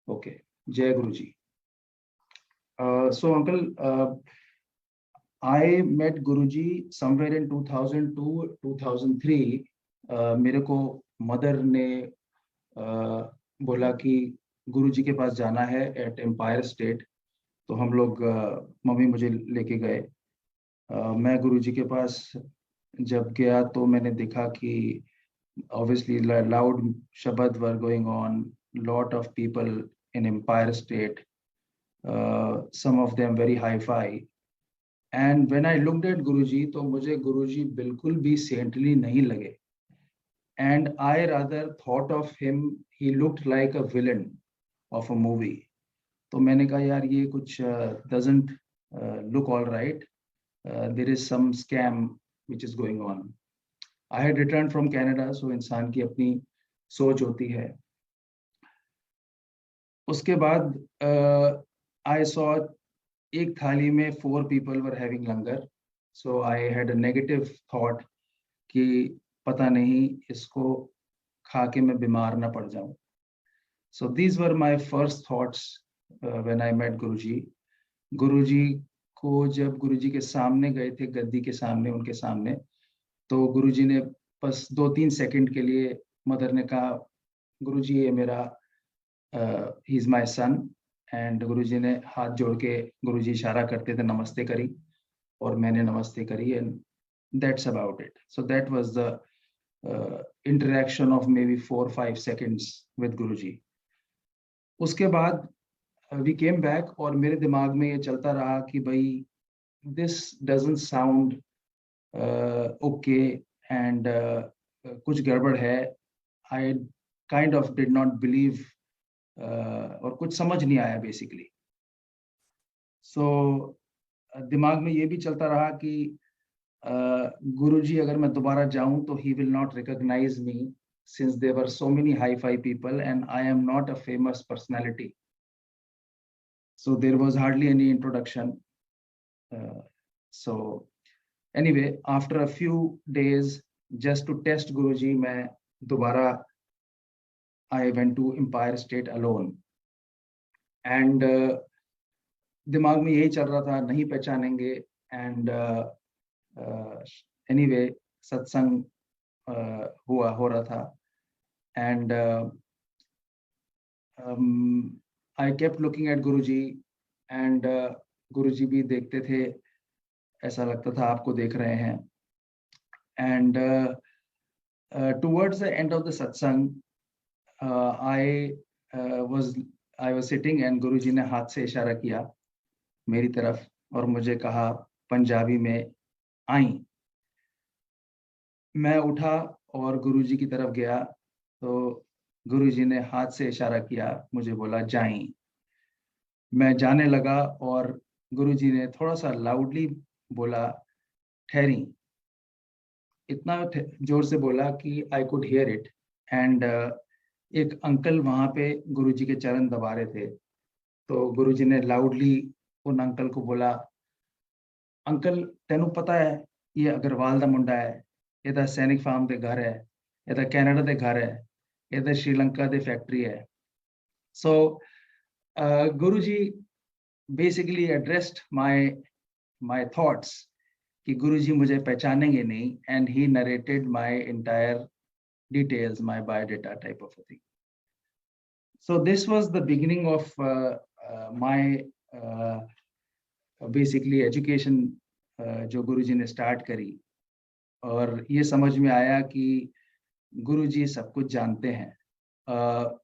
Okay. Jai Guruji. So uncle, I met Guruji somewhere in 2002, 2003. मेरे को mother ने बोला कि गुरुजी के पास जाना है एट एम्पायर स्टेट। तो हम लोग मम्मी मुझे लेके गए। मैं गुरुजी के पास जब गया तो मैंने देखा कि obviously loud shabad were going on, lot of people in Empire State, some of them very hi-fi. And when I looked at Guruji, तो मुझे गुरुजी बिल्कुल भी saintly नहीं लगे. And I rather thought of him, he looked like a villain of a movie. तो मैंने कहा यार ये कुछ doesn't look all right. There is some scam which is going on. I had returned from Canada, so इंसान की अपनी सोच होती है। उसके बाद I saw एक थाली में 4 people were having langar, so I had a negative thought कि पता नहीं इसको खा के मैं बीमार ना पड़ जाऊं। So these were my first thoughts when I met Guruji. गुरुजी को जब गुरुजी के सामने गए थे, गद्दी के सामने, उनके सामने, तो गुरुजी ने बस 2-3 सेकंड के लिए मदर ने कहा गुरुजी ये मेरा he is my son. And Guruji ने हाथ जोड़ के, गुरुजी इशारा करते थे, नमस्ते करी और मैंने नमस्ते करी and that's about it. So that was the interaction of maybe 4-5 seconds with Guruji. उसके बाद वी केम बैक और मेरे दिमाग में ये चलता रहा कि भाई this doesn't sound okay and कुछ गड़बड़ है। I kind of did not believe और कुछ समझ नहीं आया बेसिकली। सो दिमाग में ये भी चलता रहा कि गुरुजी अगर मैं दोबारा जाऊं तो he will not recognise me since there were so many hi-fi people and I am not a famous personality. So there was hardly any introduction. So anyway, after a few days, just to test Guruji, मैं दोबारा I went to Empire State alone. And दिमाग में यही चल रहा था, नहीं पहचानेंगे। And anyway, सत्संग हो रहा था। And I kept looking at Guruji and Guruji भी देखते थे, ऐसा लगता था आपको देख रहे हैं। And towards the end of the satsang, I was sitting and Guruji ने हाथ से इशारा किया मेरी तरफ और मुझे कहा पंजाबी में आई। मैं उठा और गुरुजी की तरफ गया तो गुरुजी ने हाथ से इशारा किया, मुझे बोला जाई। मैं जाने लगा और गुरुजी ने थोड़ा सा लाउडली बोला ठहरी। इतना जोर से बोला कि I could hear it. And एक अंकल वहां पे गुरुजी के चरण दबा रहे थे, तो गुरुजी ने लाउडली उन अंकल को बोला, अंकल तेनू पता है ये अग्रवाल दा मुंडा है, ये सैनिक फार्म दे घर है, ये कैनेडा दे घर है, ये श्रीलंका दे फैक्ट्री है। सो गुरुजी बेसिकली एड्रेस्ड माय थॉट्स कि गुरुजी मुझे पहचानेंगे नहीं, and he narrated my entire details, my biodata type of a thing. So this was the beginning of my basically education जो गुरुजी ने स्टार्ट करी। और ये समझ में आया कि गुरुजी सब कुछ जानते हैं।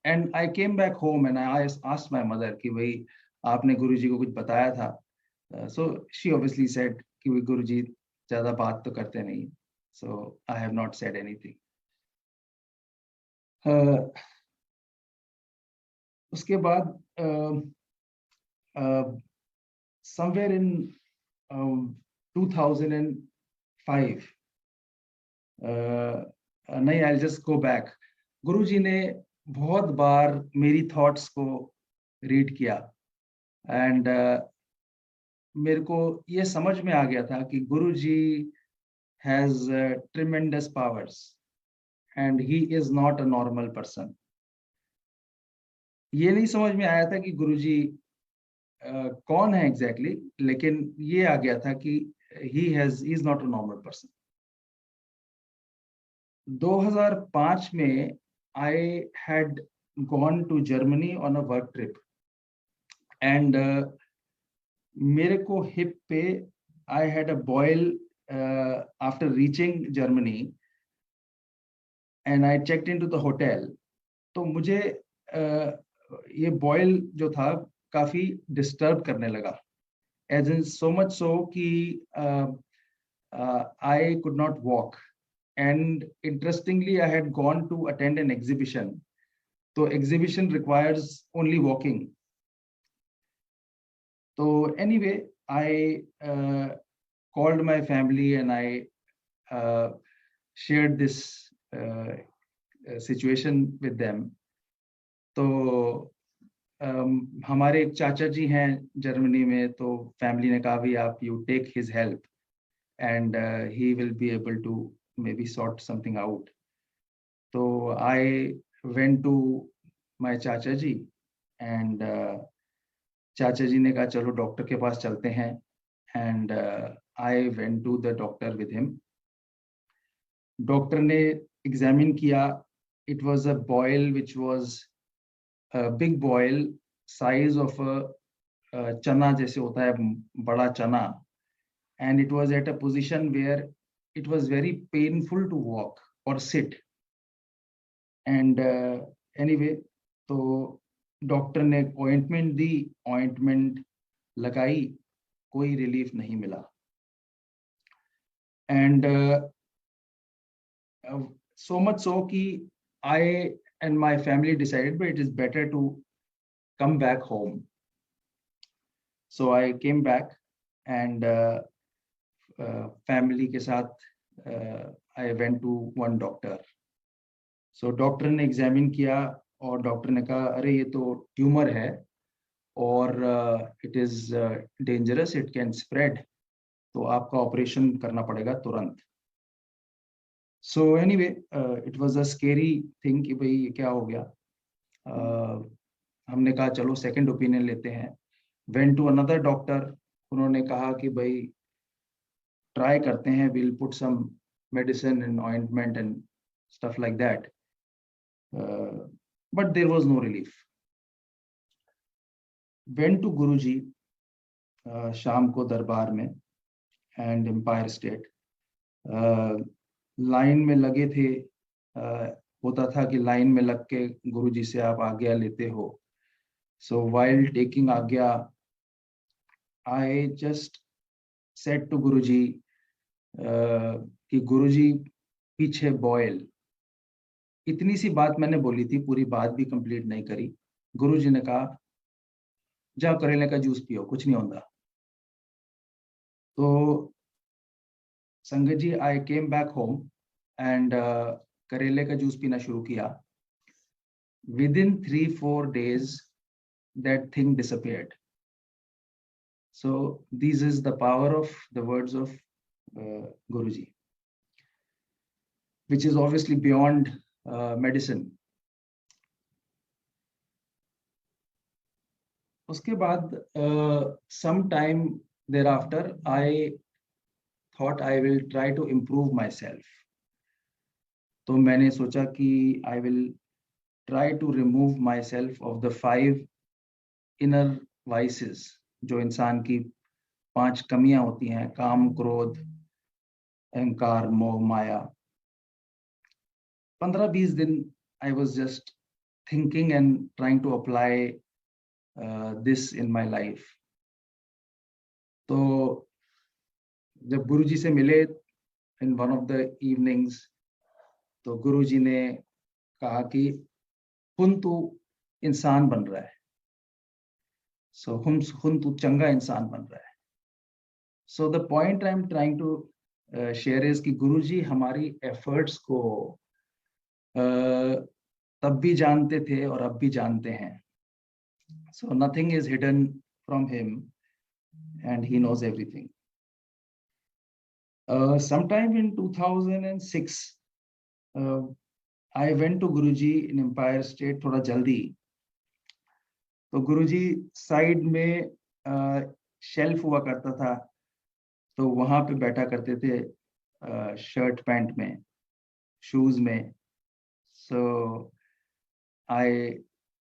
And I came back home and I asked my mother कि भाई आपने गुरुजी को कुछ बताया था? सो शी ऑब्वियसली सेड कि वो गुरुजी ज्यादा बात तो करते नहीं। So I have not said anything. उसके बाद somewhere in 2005, नहीं, I'll just go back. गुरुजी ने बहुत बार मेरी थॉट्स को रीड किया एंड मेरे को ये समझ में आ गया था कि Guruji has tremendous powers and he is not a normal person. ये नहीं समझ में आया था कि गुरुजी कौन है एग्जैक्टली लेकिन ये आ गया था कि he is not a normal person. 2005 में I had gone to Germany on a work trip and मेरे को हिप पे I had a boil after reaching Germany and I checked into the hotel. तो मुझे ये बॉयल जो था काफी डिस्टर्ब करने लगा, as in so much so कि I could not walk. And interestingly, I had gone to attend an exhibition. So exhibition requires only walking. So anyway, I called my family and I shared this situation with them. तो हमारे एक चाचा जी हैं Germany में, तो family ने कहा भी आप you take his help and he will be able to maybe sort something out. So I went to my चाचा जी and चाचा जी ने कहा चलो डॉक्टर के पास चलते हैं and I went to the doctor with him. Doctor ने एग्जामिन किया. It was a boil which was a big boil size of a चना जैसे होता है बड़ा चना, and it was at a position where it was very painful to walk or sit. And anyway, तो doctor ने ointment दी, ointment लगाई, कोई रिलीफ नहीं मिला. एंड so much so कि I and my family decided but it is better to come back home. So I came back and family के साथ I went to one doctor. So doctor ने examine किया और doctor ने कहा अरे ये तो ट्यूमर है और it is dangerous, it can spread, तो आपका ऑपरेशन करना पड़ेगा तुरंत. So anyway it was a scary thing कि भाई ये क्या हो गया. हमने कहा चलो सेकंड ओपिनियन लेते हैं. Went to another doctor. उन्होंने कहा कि भाई ट्राई करते हैं, will put some medicine and ointment and stuff like that. But there was no relief. Went to Guruji शाम को दरबार में and Empire State. लाइन में लगे थे. होता था कि लाइन में लग के गुरुजी से आप आज्ञा लेते हो. So while taking आज्ञा, I just said to Guruji कि गुरुजी पीछे बॉयल. इतनी सी बात मैंने बोली थी, पूरी बात भी कंप्लीट नहीं करी. गुरुजी ने कहा जाओ करेले का जूस पियो, कुछ नहीं होता. तो संगत जी, आई केम बैक होम एंड करेले का जूस पीना शुरू किया. With in 3-4 days that thing disappeared. So this is the power of the words of Guruji, which is obviously beyond medicine. उसके बाद some time thereafter I thought I will try to improve myself. तो मैंने सोचा कि I will try to remove myself of the 5 inner vices जो इंसान की 5 कमियां होती हैं: काम, क्रोध, अहंकार, मोह, माया. 15-20 दिन I was just thinking and trying to apply this in my life. तो जब गुरुजी से मिले in one of the evenings, तो गुरुजी ने कहा कि हुन तू इंसान बन रहा है. So हुन तू चंगा इंसान बन रहा है. So the point I'm trying to share is कि गुरुजी हमारी efforts को तब भी जानते थे और अब भी जानते हैं. So nothing is hidden from him and he knows everything. Sometime in 2006, I went to Guruji in Empire State थोड़ा जल्दी. तो गुरुजी साइड में शेल्फ हुआ करता था, तो वहां पे बैठा करते थे, शर्ट पैंट में, शूज में. So I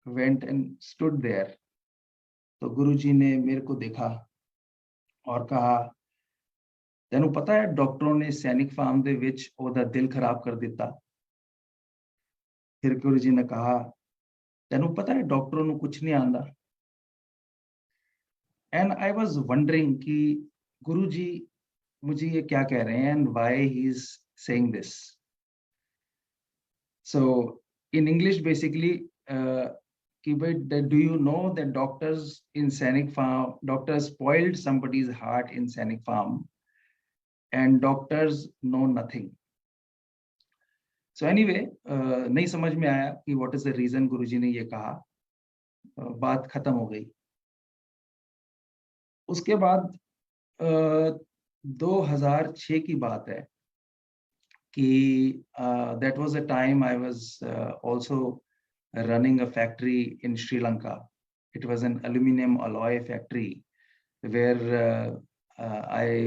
went and stood there. तो गुरुजी ने मेरे को देखा और कहा, तेनू पता है डॉक्टरों ने सैनिक फार्म दे विच ओदा दिल खराब कर दिता. फिर गुरुजी ने कहा, तेनू पता है डॉक्टरों ਨੂੰ कुछ नहीं आंदा. एंड आई वाज वंडरिंग कि गुरुजी मुझे ये क्या कह रहे हैं, and why he is saying this. So in English basically, कि भाई, do you know that doctors in Sainik farm, doctors spoiled somebody's heart in Sainik farm and doctors know nothing. So anyway, नहीं समझ में आया कि what is the reason Guruji ने ये कहा. बात खत्म हो गई. उसके बाद 2006 की बात है कि that was the time I was also running a factory in Sri Lanka. It was an aluminum alloy factory where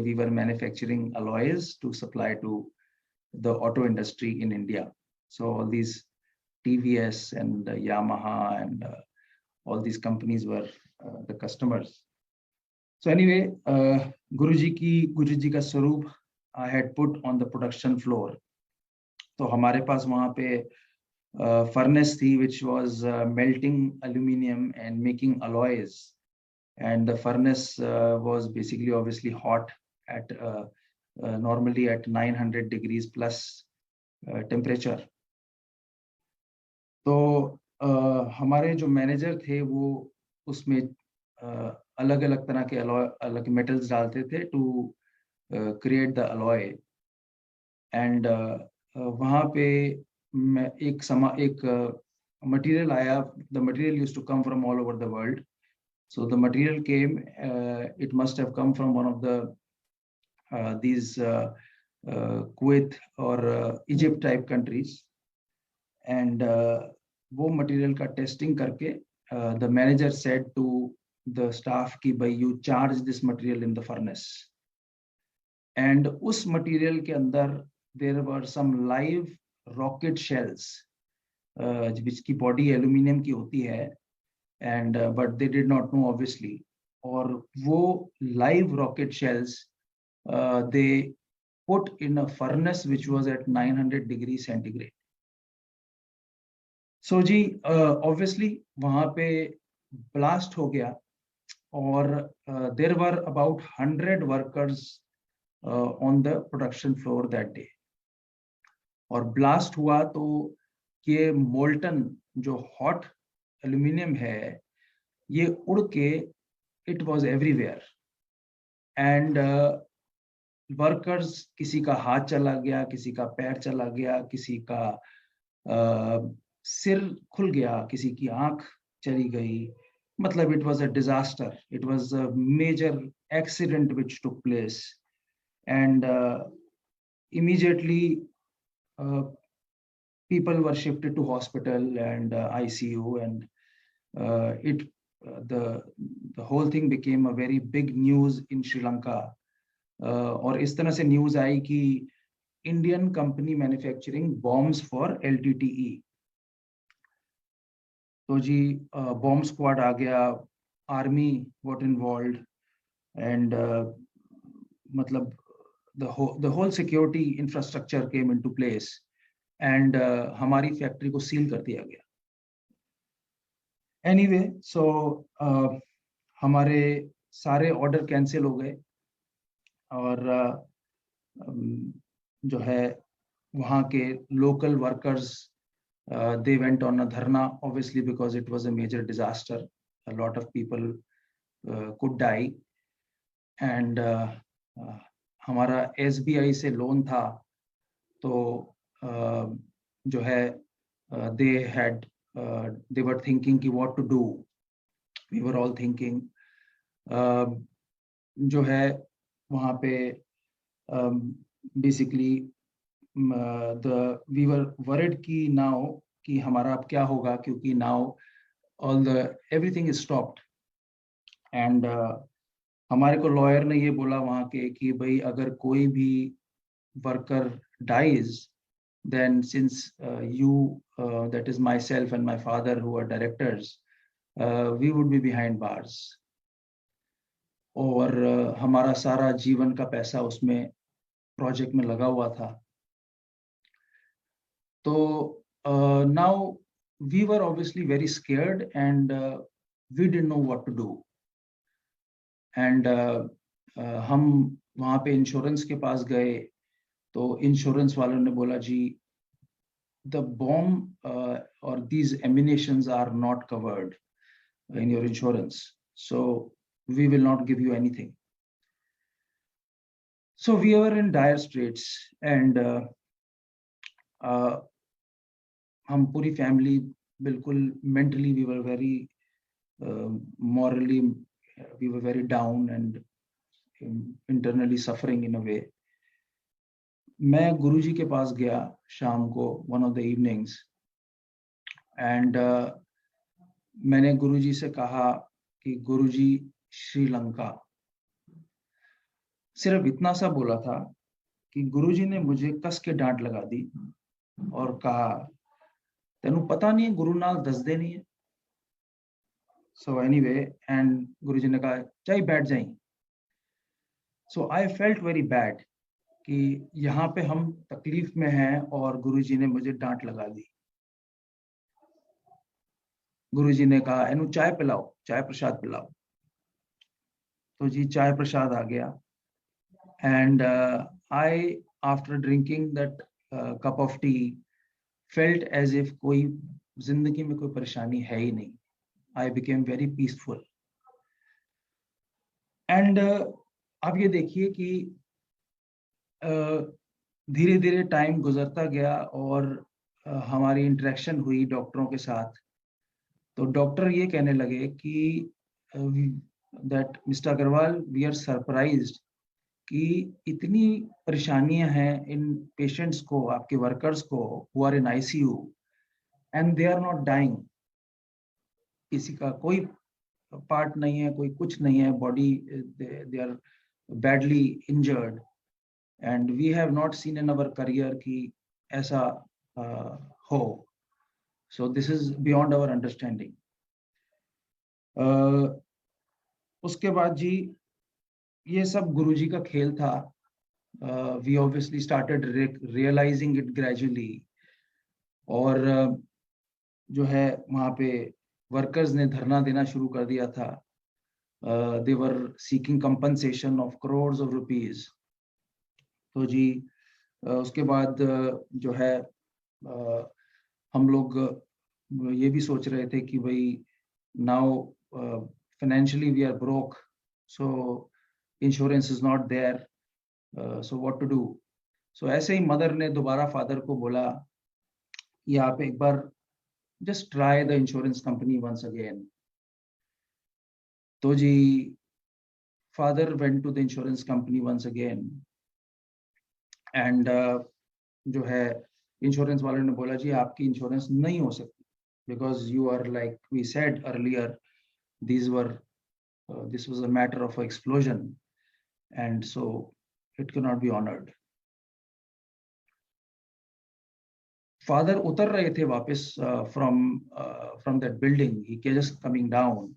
we were manufacturing alloys to supply to the auto industry in India. So all these TVS and Yamaha and all these companies were the customers. So anyway, Guruji ka swaroop I had put on the production floor. तो हमारे पास वहाँ पे furnace थी which was melting aluminium and making alloys, and the furnace was basically obviously hot at normally at 900 degrees plus temperature. तो हमारे जो manager थे वो उसमें अलग अलग तरह के अलॉय, अलग मेटल्स डालते थे to create the alloy. And वहाँ पे एक मटेरियल आया. The material used to come from all over the world. So the material came, it must have come from one of the these Kuwait or Egypt type countries. And वो material का testing करके the manager said to the staff कि भाई you charge this material in the furnace. And उस material के अंदर there were some live rocket shells, जिसकी body aluminium की होती है. And but they did not know obviously. और वो live rocket shells they put in a furnace which was at 900 degrees centigrade. So ji obviously वहाँ पे blast हो गया और there were about 100 workers on the production floor that day. और blast हुआ तो ये molten जो hot aluminium है ये उड़ के it was everywhere. And workers, किसी का हाथ चला गया, किसी का पैर चला गया, किसी का सिर खुल गया, किसी की आंख चली गई. मतलब it was a disaster. It was a major accident which took place. And immediately people were shifted to hospital and ICU, and the whole thing became a very big news in Sri Lanka. और इस तरह से news आई कि Indian company manufacturing bombs for LTTE. तो जी bomb squad आ गया, army got involved, and मतलब the whole security infrastructure came into place, and हमारी factory को सील कर दिया गया. एनीवे, सो हमारे सारे ऑर्डर कैंसिल हो गए और जो है वहाँ के local workers they went on a dharna, obviously because it was a major disaster. A lot of people could die. And हमारा SBI से लोन था, तो जो है they were thinking कि what to do. We were all thinking. जो है वहाँ पे basically we were worried कि now कि हमारा अब क्या होगा, क्योंकि now everything is stopped. And हमारे को लॉयर ने ये बोला वहाँ के कि भाई अगर कोई भी worker dies, then since that is myself and my father who are directors, we would be behind bars. और हमारा सारा जीवन का पैसा उसमें प्रोजेक्ट में लगा हुआ था. तो now we were obviously very scared and we didn't know what to do. And हम वहाँ पे इंश्योरेंस के पास गए तो इंश्योरेंस वालों ने बोला जी the bomb or these emanations are not covered in your insurance, so we will not give you anything. So we were in dire straits and हम पूरी फैमिली बिल्कुल mentally we were very morally we were very down and internally suffering in a way. मैं गुरुजी के पास गया शाम को one of the evenings and मैंने गुरुजी से कहा कि गुरुजी श्रीलंका, सिर्फ इतना सा बोला था कि गुरुजी ने मुझे कस के डांट लगा दी और कहा तेनू पता नहीं है गुरु नाल दस दे नहीं है. So anyway, and गुरुजी ने कहा चाहे बैठ जाएं. So I felt very bad कि यहाँ पे हम तकलीफ में हैं और गुरुजी ने मुझे डांट लगा दी. गुरुजी ने कहा एनु चाय पिलाओ, चाय प्रसाद पिलाओ. तो जी चाय प्रसाद आ गया. And I, after drinking that cup of tea, felt as if कोई जिंदगी में कोई परेशानी है ही नहीं. I became very peaceful. And आप ये देखिए कि धीरे धीरे टाइम गुजरता गया और हमारी इंटरेक्शन हुई डॉक्टरों के साथ. तो डॉक्टर ये कहने लगे कि that mister Agarwal we are surprised कि इतनी परेशानियां हैं इन पेशेंट्स को, आपके वर्कर्स को who are in ICU and they are not dying. किसी का कोई पार्ट नहीं है, कोई कुछ नहीं है, body they are badly injured and we have not seen in our career कि ऐसा हो. So this is beyond our understanding. उसके बाद जी ये सब गुरुजी का खेल था. We obviously started realizing it gradually. और जो है वहाँ पे वर्कर्स ने धरना देना शुरू कर दिया था. They were seeking compensation of crores of rupees. तो जी उसके बाद जो है हम लोग ये भी सोच रहे थे कि भाई now financially we are broke, so insurance is not there, so what to do. So ऐसे ही मदर ने दोबारा फादर को बोला ये आप एक बार just try the insurance company once again. तो जी father went to the insurance company once again and जो है इंश्योरेंस वाले ने बोला जी आपकी इंश्योरेंस नहीं हो सकती because you are like we said earlier this was a matter of explosion and so it can not be honoured. Father उतर रहे थे वापस from that building, he just coming down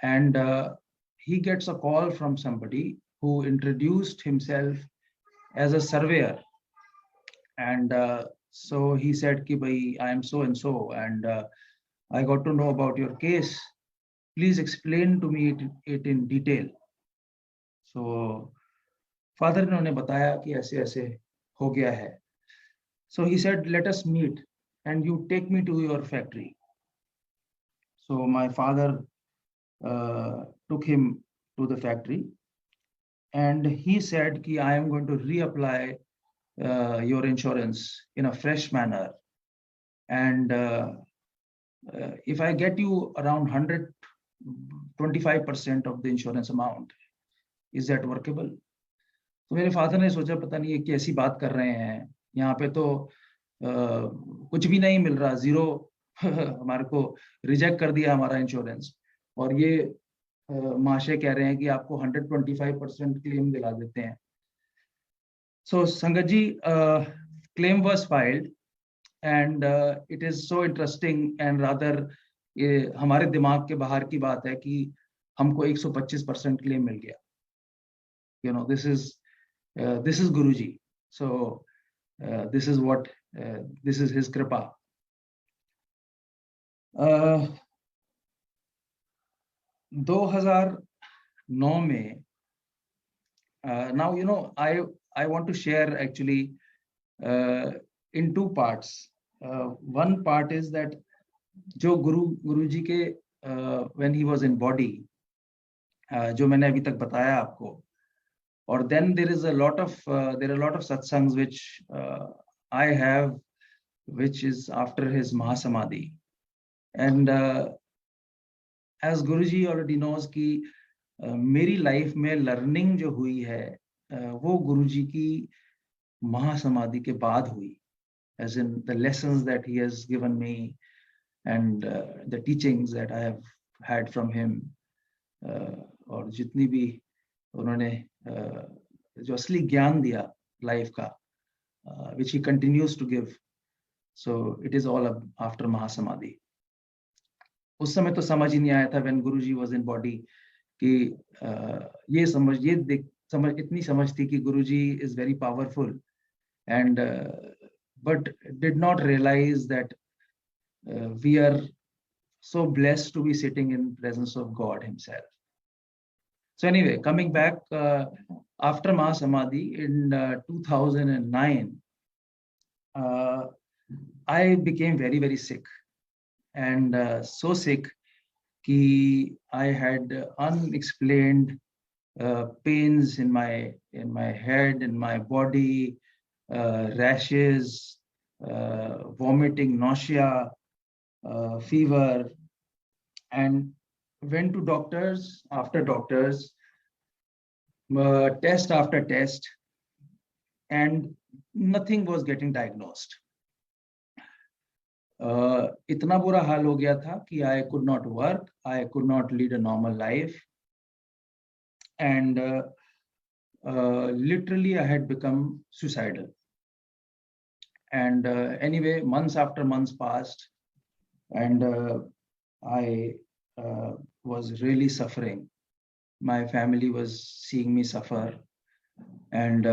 and he gets a call from somebody who introduced himself as a surveyor, and so he said ki bhai I am so and so and I got to know about your case, please explain to me it in detail. So father ne unhe bataya ki aise aise ho gaya hai. So he said let us meet and you take me to your factory. So my father took him to the factory and he said ki I am going to reapply your insurance in a fresh manner and if I get you around 125% of the insurance amount, is that workable? तो मेरे father ने सोचा पता नहीं ये कैसी बात कर रहे हैं, यहाँ पे तो कुछ भी नहीं मिल रहा, हमारे को रिजेक्ट कर दिया हमारा इंश्योरेंस, और ये महाशय कह रहे हैं कि आपको 125% क्लेम दिला देते हैं। So Sangat ji, claim was filed, and it is so interesting and rather, ये हमारे दिमाग के बाहर की बात है कि हमको 125% क्लेम मिल गया। You know, this is Guruji. So this is what, this is his कृपा। 2009 में, now you know, I want to share actually in two parts. One part is that जो गुरुजी के when he was in body, जो मैंने अभी तक बताया आपको, और then there are a lot of satsangs which I have, which is after his Mahasamadhi. And as Guruji already knows कि मेरी लाइफ में लर्निंग जो हुई है वो गुरुजी की महासमाधि के बाद हुई, as in the lessons that he has given me and the teachings that I have had from him, और जितनी भी उन्होंने जो असली ज्ञान दिया लाइफ का, which he continues to give, so it is all after महासमाधि। उस समय तो समझ ही नहीं आया था when Guruji was in body कि ये समझ इतनी समझ थी कि गुरुजी is very powerful, and but did not realize that we are so blessed to be sitting in presence of God himself. So anyway, coming back, after Mahasamadhi in 2009, I became very, very sick, and so sick कि I had unexplained pains in my head, in my body, rashes, vomiting, nausea, fever, and went to doctors after doctors, test after test, and nothing was getting diagnosed. इतना बुरा हाल हो गया था कि I could not work, I could not lead a normal life, and literally I had become suicidal. And anyway, months after months passed, and I was really suffering. My family was seeing me suffer, and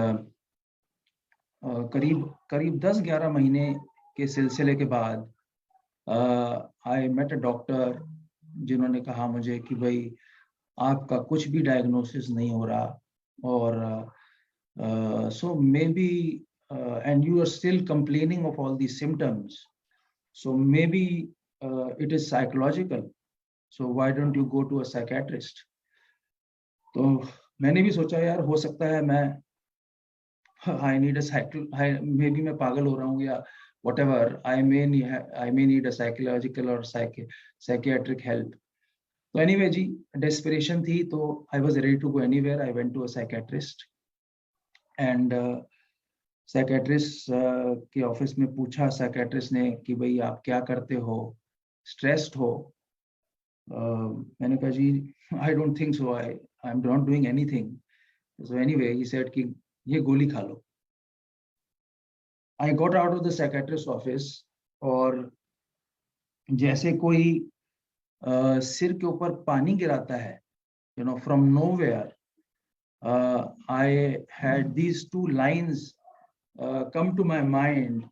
करीब 10-11 महीने के सिलसिले के बाद I met a doctor जिन्होंने कहा मुझे कि भाई आपका कुछ भी डायग्नोसिस नहीं हो रहा, और so maybe and you are still complaining of all these symptoms, so maybe it is psychological, so why don't you go to a psychiatrist? तो मैंने भी सोचा यार हो सकता है मैं I need a maybe मैं पागल हो रहा हूँ या whatever, I may need a psychological or psychiatric help. So anyway ji, desperation थी, तो I was ready to go anywhere. I went to a psychiatrist, and psychiatrist के ऑफिस में पूछा psychiatrist ने कि भाई आप क्या करते हो, stressed हो? मैंने कहा जी I don't think so, I'm not doing anything. So anyway he said कि ये गोली खा लो. I got out of the psychiatrist office, और जैसे कोई सिर के ऊपर पानी गिराता है, you know, from nowhere, I had these two lines come to my mind,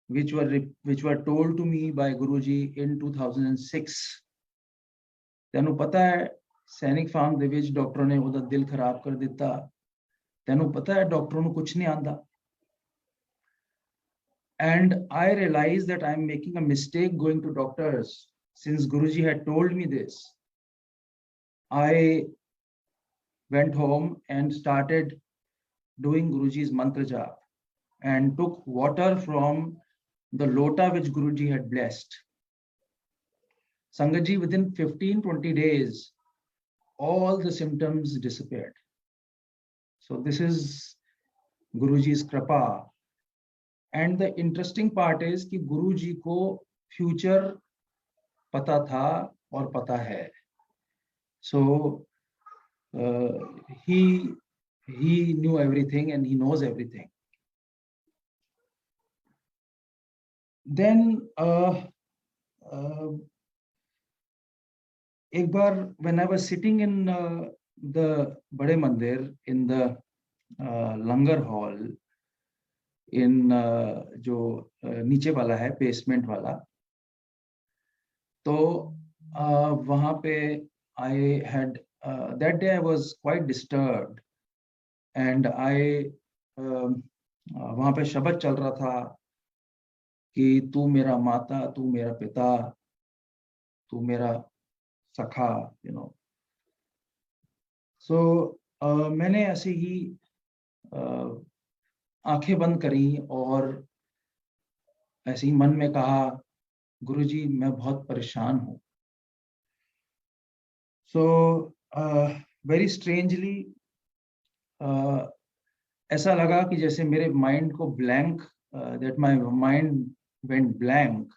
which were told to me by Guruji in 2006. ਤੈਨੂੰ ਪਤਾ ਹੈ ਸੈਨਿਕ ਫਾਰਮ ਦੇ ਵਿੱਚ ਡਾਕਟਰ ਨੇ ਉਹਦਾ ਦਿਲ ਖਰਾਬ ਕਰ ਦਿੱਤਾ, ਤੈਨੂੰ ਪਤਾ ਹੈ ਡਾਕਟਰ ਨੂੰ ਕੁਝ ਨਹੀਂ ਆਂਦਾ. And I realized that I'm making a mistake going to doctors. Since Guruji had told me this, I went home and started doing Guruji's mantra jap, and took water from the lota which Guruji had blessed. Sangat ji, within 15-20 days, all the symptoms disappeared. So this is Guruji's kripa. And the interesting part is कि गुरुजी को future पता था और पता है. So he knew everything and he knows everything. Then एक बार when I was sitting in the बड़े मंदिर in the langar hall in जो नीचे वाला है बेसमेंट वाला, तो वहाँ पे I had that day I was quite disturbed and I वहाँ पे शब्द चल रहा था कि तू मेरा माता, तू मेरा पिता, तू मेरा सखा, you know. So मैंने ऐसे ही आंखें बंद करी और ऐसे ही मन में कहा, गुरुजी मैं बहुत परेशान हूँ. So very strangely ऐसा लगा कि जैसे मेरे माइंड को blank, that my mind went blank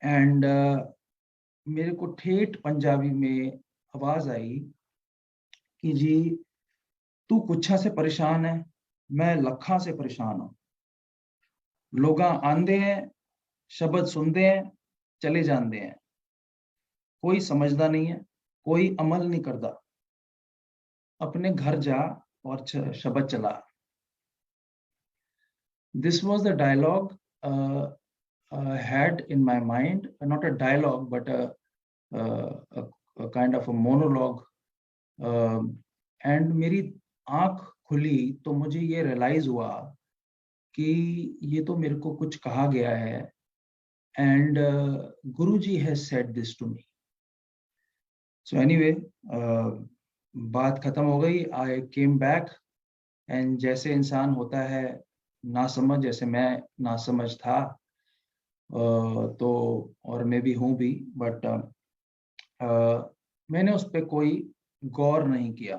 and मेरे को ठेठ पंजाबी में आवाज आई कि जी तू कुछा से परेशान है, मैं लखा से परेशान हूँ. लोग आंदे हैं, शब्द सुनते हैं, चले जाते हैं, कोई समझदा नहीं है, कोई अमल नहीं करता. अपने घर जा और शब्द चला. This was the dialogue I had in my mind, not a dialogue but a kind of a monologue. And मेरी आंख खुली तो मुझे ये रियलाइज हुआ कि ये तो मेरे को कुछ कहा गया है and Guruji has said this to me. So anyway, बात खत्म हो गई. I came back and जैसे इंसान होता है नासमझ, जैसे मैं नासमझ था तो और मैं भी हूँ भी, बट मैंने उस पर कोई गौर नहीं किया.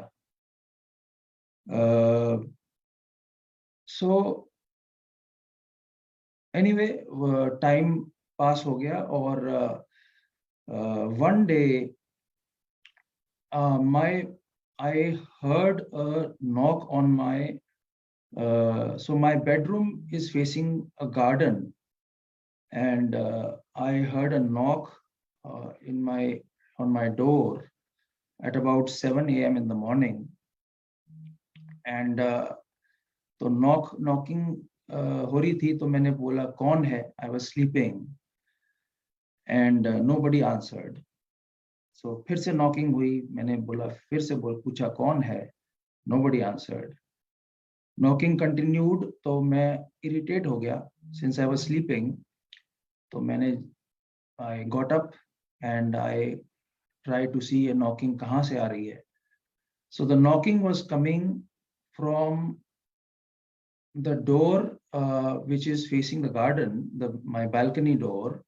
सो एनीवे टाइम पास हो गया और one day I heard a knock on my so my bedroom is facing a garden and I heard a knock on my door at about 7 a.m. in the morning and तो knocking हो रही थी तो मैंने बोला कौन है. I was sleeping and nobody answered. So फिर से knocking हुई, मैंने बोला फिर से पूछा कौन है. Nobody answered. Knocking continued तो मैं irritate हो गया since I was sleeping. तो मैंने I got up and I tried to see a knocking कहाँ से आ रही है. So the knocking was coming from the door which is facing the garden, my balcony door,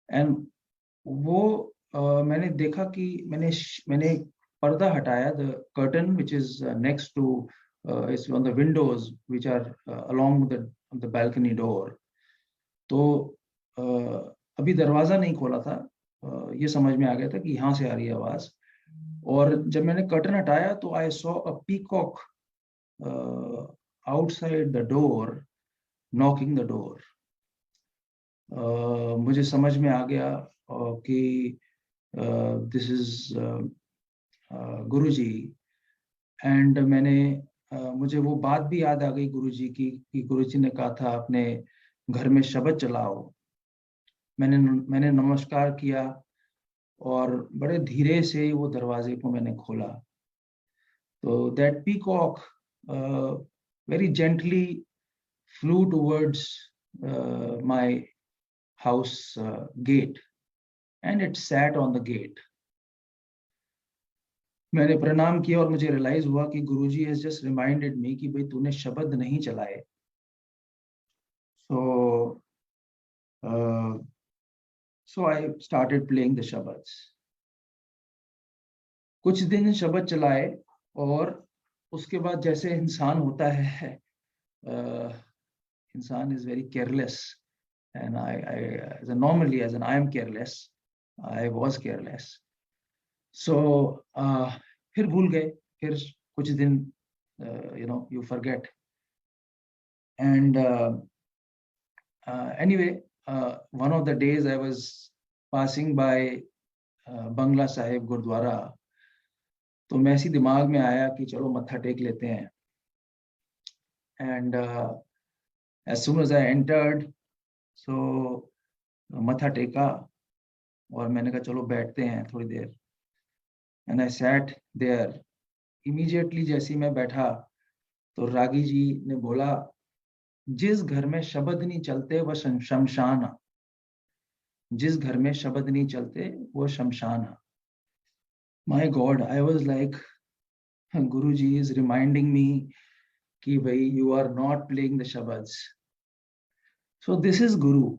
and वो मैंने देखा कि मैंने पर्दा हटाया, the curtain which is next to is on the windows which are along the balcony door. तो अभी दरवाजा नहीं खोला था, ये समझ में आ गया था कि यहाँ से आ रही है आवाज. और जब मैंने कर्टन हटाया तो I saw a peacock outside the door knocking the door. मुझे समझ में आ गया कि this is गुरुजी. एंड मैंने मुझे वो बात भी याद आ गई गुरुजी की कि गुरुजी ने कहा था अपने घर में शब्द चलाओ. मैंने नमस्कार किया और बड़े धीरे से वो दरवाजे को मैंने खोला. तो that peacock very gently flew towards my house gate and it sat on the gate. मैंने प्रणाम किया और मुझे रियलाइज हुआ कि गुरुजी has just reminded me कि भाई तूने शब्द नहीं चलाए. So I started playing the shabads. कुछ दिन शब्द चलाए और उसके बाद जैसे इंसान होता है, इंसान is very careless. and normally as an I am careless, I was careless. So फिर भूल गए, फिर कुछ दिन you forget. And anyway, one of the days I was passing by Bangla Sahib gurdwara, तो मैं ऐसी दिमाग में आया कि चलो मत्था टेक लेते हैं. And as soon as I entered, so मत्था टेका और मैंने कहा चलो बैठते हैं थोड़ी देर. And I sat there. Immediately जैसे ही मैं बैठा तो रागी जी ने बोला, जिस घर में शब्द नहीं चलते वह शमशान. जिस घर में शब्द नहीं चलते वो शमशान. My God, I was like, Guruji is reminding me कि भाई you are not playing the shabads. So this is Guru.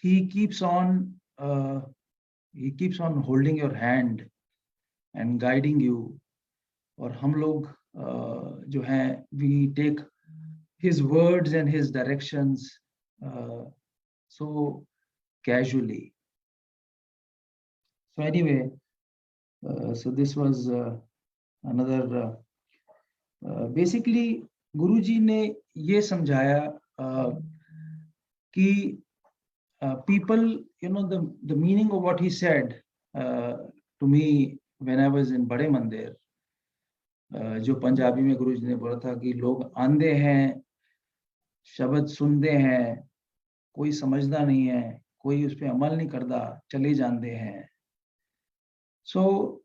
He keeps on holding your hand and guiding you. और हम लोग जो हैं, we take his words and his directions so casually. So anyway, so this was another basically Guruji ने ये समझाया कि people, the meaning of what he said to me when I was in बड़े मंदिर, जो पंजाबी में गुरुजी ने बोला था कि लोग आंधे हैं, शब्द सुनते हैं, कोई समझदा नहीं है, कोई उस पे अमल नहीं करता, चले जाते हैं. So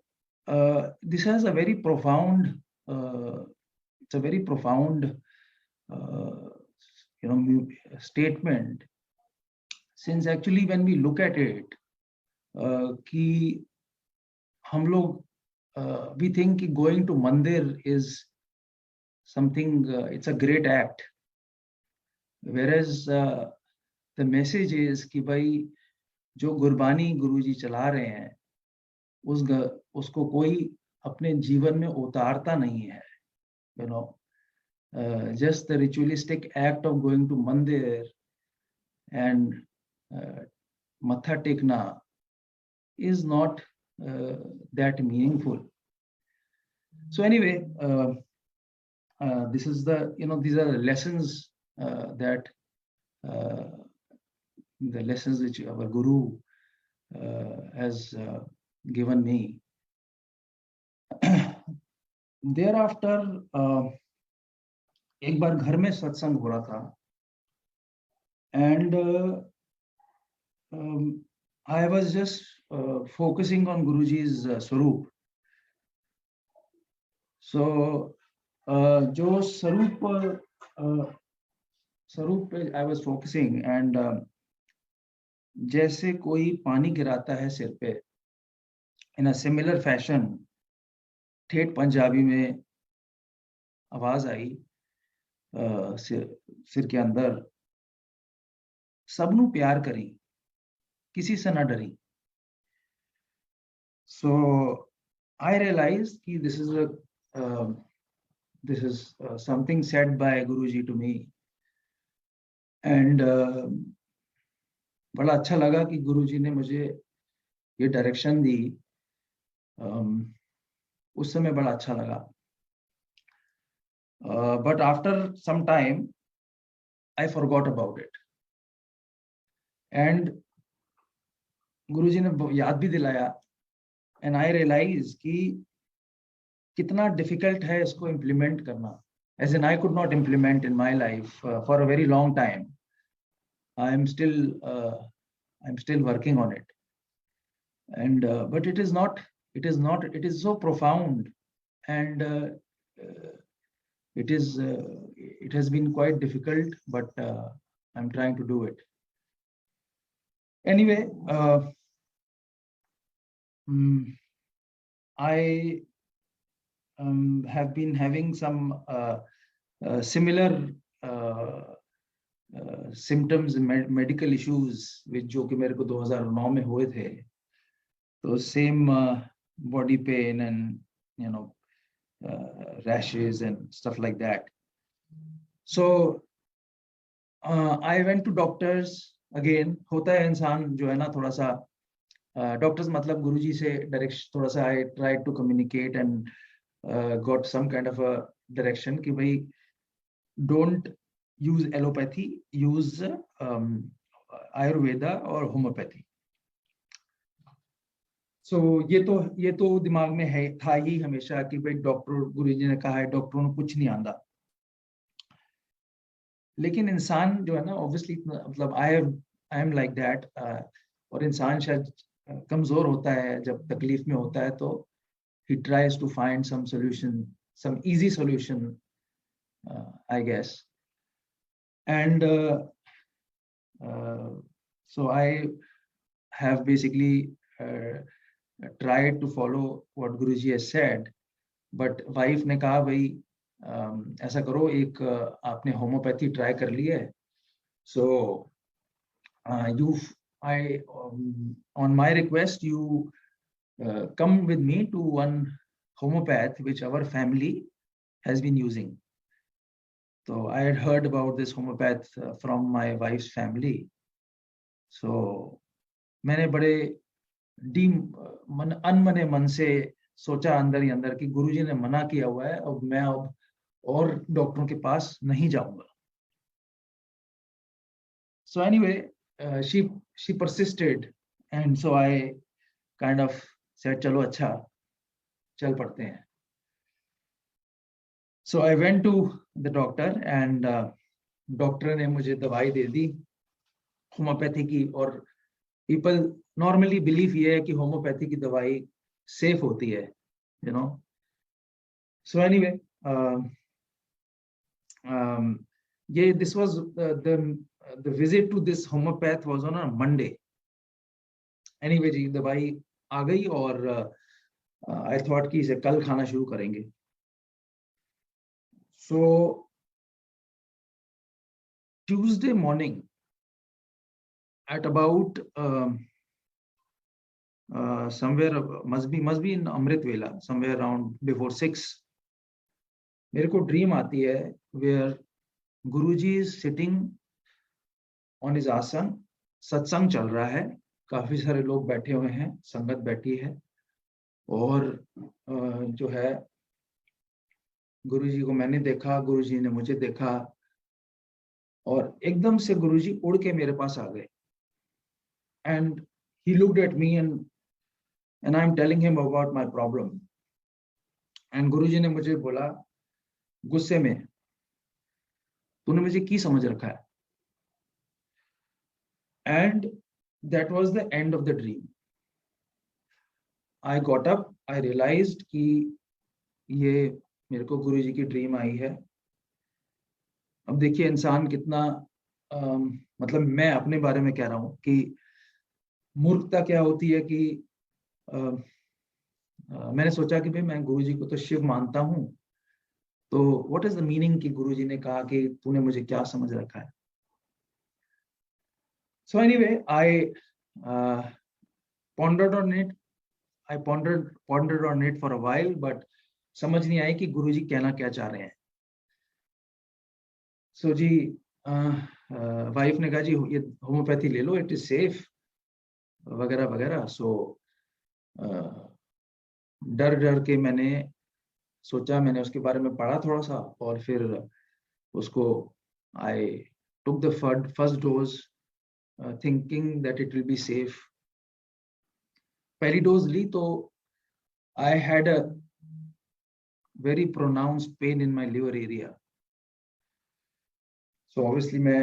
this has a very profound it's a very profound statement, since actually when we look at it कि हम लोग we think going to mandir is something, it's a great act, whereas the message is कि भाई जो गुरबानी गुरुजी चला रहे हैं उसको कोई अपने जीवन में उतारता नहीं है. Just the ritualistic act of going to mandir and matha tekna is not that meaningful. So anyway, this is these are the lessons that the lessons which our Guru has given me. Thereafter, एक बार घर में सत्संग हो रहा था, and I was just focusing on Guruji's Swarup. So जो स्वरूप पे I was focusing, and जैसे कोई पानी गिराता है सिर पे, in a similar fashion, ठेठ पंजाबी में आवाज आई सिर के अंदर, सबनू प्यार करी, किसी से ना डरी. So I realized कि this is something said by Guruji to me, and बड़ा अच्छा लगा कि गुरुजी ने मुझे ये डायरेक्शन दी. उस समय बड़ा अच्छा लगा. But after some time, I forgot about it. And गुरुजी ने याद भी दिलाया, and I realized कि कितना difficult है इसको implement करना. As in, I could not implement in my life for a very long time. I'm still working on it. And but it is so profound, and it has been quite difficult, but I'm trying to do it. Anyway, I have been having some similar symptoms and medical issues which जो कि मेरे को 2009 में हुए थे. तो same body pain and rashes and stuff like that. So I went to doctors again. होता है इंसान जो है ना थोड़ा सा, डॉक्टर्स मतलब गुरुजी से डायरेक्शन, थोड़ा सा I try to communicate and got some kind of a direction कि भाई don't use allopathy, use Ayurveda और होम्योपैथी. सो ये तो दिमाग में है था ही हमेशा कि भाई डॉक्टर, गुरुजी ने कहा है, डॉक्टरों ने कुछ नहीं आंदा. लेकिन इंसान जो है ना ऑब्वियसली, मतलब आई एम लाइक दैट. और इंसान शायद कमजोर होता है जब तकलीफ में होता है, तो he tries to find some solution, some easy solution, I guess. And uh, so I have basically tried to follow what Guruji has said. But wife ने कहा भाई ऐसा करो, एक आपने होम्योपैथी ट्राई कर ली है. So you, I on my request, you come with me to one homeopath which our family has been using. So I had heard about this homeopath from my wife's family. So मैंने बड़े D मन अनमने मन से सोचा अंदर ही अंदर कि गुरुजी ने मना किया हुआ है, अब मैं अब और डॉक्टरों के पास नहीं जाऊंगा. So anyway, she persisted, and so I kind of said चलो अच्छा चल पड़ते हैं. So I went to the doctor and doctor ने मुझे दवाई दे दी होम्योपैथी की. और पीपल नॉर्मली बिलीव ये है कि होम्योपैथी की दवाई सेफ होती है, यू नो. सो एनीवे, ये this was the visit to this homeopath was on a Monday. Anyway जी, दवाई आ गई और आई थॉट कि इसे कल खाना शुरू करेंगे. So Tuesday morning at about somewhere must be in Amrit Vela, somewhere around before 6, मेरे को ड्रीम आती है where Guruji is sitting on his आसन, सत्संग चल रहा है, काफी सारे लोग बैठे हुए हैं, संगत बैठी है, और जो है गुरुजी को मैंने देखा, गुरुजी ने मुझे देखा, और एकदम से गुरुजी उड़ के मेरे पास आ गए. And he looked at me and I'm telling him about my problem. And गुरुजी ने मुझे बोला गुस्से में, तूने मुझे की समझ रखा है. And that was the end of the dream. I got up, I realized कि ये मेरे को गुरुजी की ड्रीम आई है. अब देखिए इंसान कितना मतलब मैं अपने बारे में कह रहा हूँ कि मूर्खता क्या होती है कि मैंने सोचा कि भाई मैं गुरुजी को तो शिव मानता हूँ, तो व्हाट इज द मीनिंग कि गुरुजी ने कहा कि तूने मुझे क्या समझ रखा है. So anyway I pondered on it. I pondered on it for a while, but समझ नहीं आई कि गुरुजी कहना क्या चाह रहे हैं. सो जी वाइफ ने कहा जी ये होम्योपैथी ले लो, इट इज सेफ वगैरह वगैरह. सो डर डर के मैंने सोचा, मैंने उसके बारे में पढ़ा थोड़ा सा, और फिर उसको I took the first dose thinking that it will be safe. पहली डोज ली तो I had a very pronounced pain in my liver area. So obviously मैं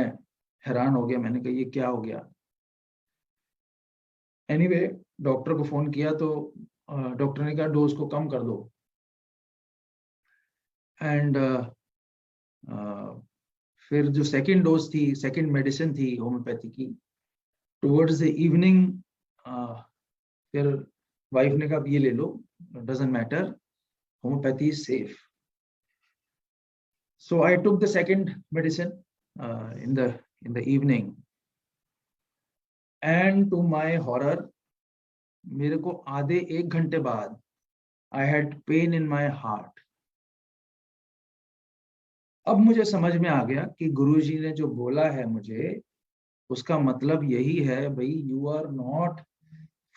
हैरान हो गया, मैंने कहा ये क्या हो गया. एनीवे डॉक्टर को फोन किया तो डॉक्टर ने कहा डोज को कम कर दो. एंड फिर जो सेकंड डोज थी, सेकंड मेडिसिन थी होम्योपैथी की, टुवर्ड्स द इवनिंग फिर वाइफ ने कहा ये ले लो, doesn't matter, homeopathy is safe. So I took the second medicine in the evening, and to my horror, मेरे को आधे एक घंटे बाद I had pain in my heart. अब मुझे समझ में आ गया कि गुरुजी ने जो बोला है मुझे, उसका मतलब यही है, भाई you are not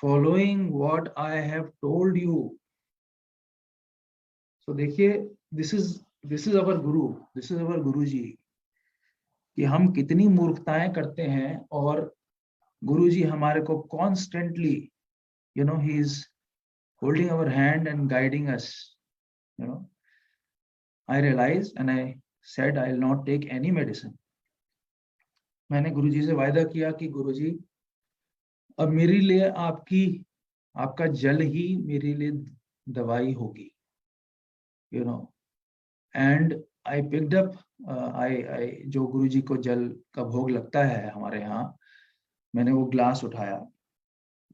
following what I have told you. So देखिए, this is our Guru, this is our गुरुजी, कि हम कितनी मूर्खताएं करते हैं, और गुरुजी हमारे को constantly, he is holding our hand and guiding us. you know I realized and I said I'll not take any medicine. मैंने गुरुजी से वायदा किया कि गुरुजी, अब मेरे लिए आपका जल ही मेरे लिए दवाई होगी, एंड आई पिक्ड अप, आई जो गुरुजी को जल का भोग लगता है हमारे यहाँ, मैंने वो ग्लास उठाया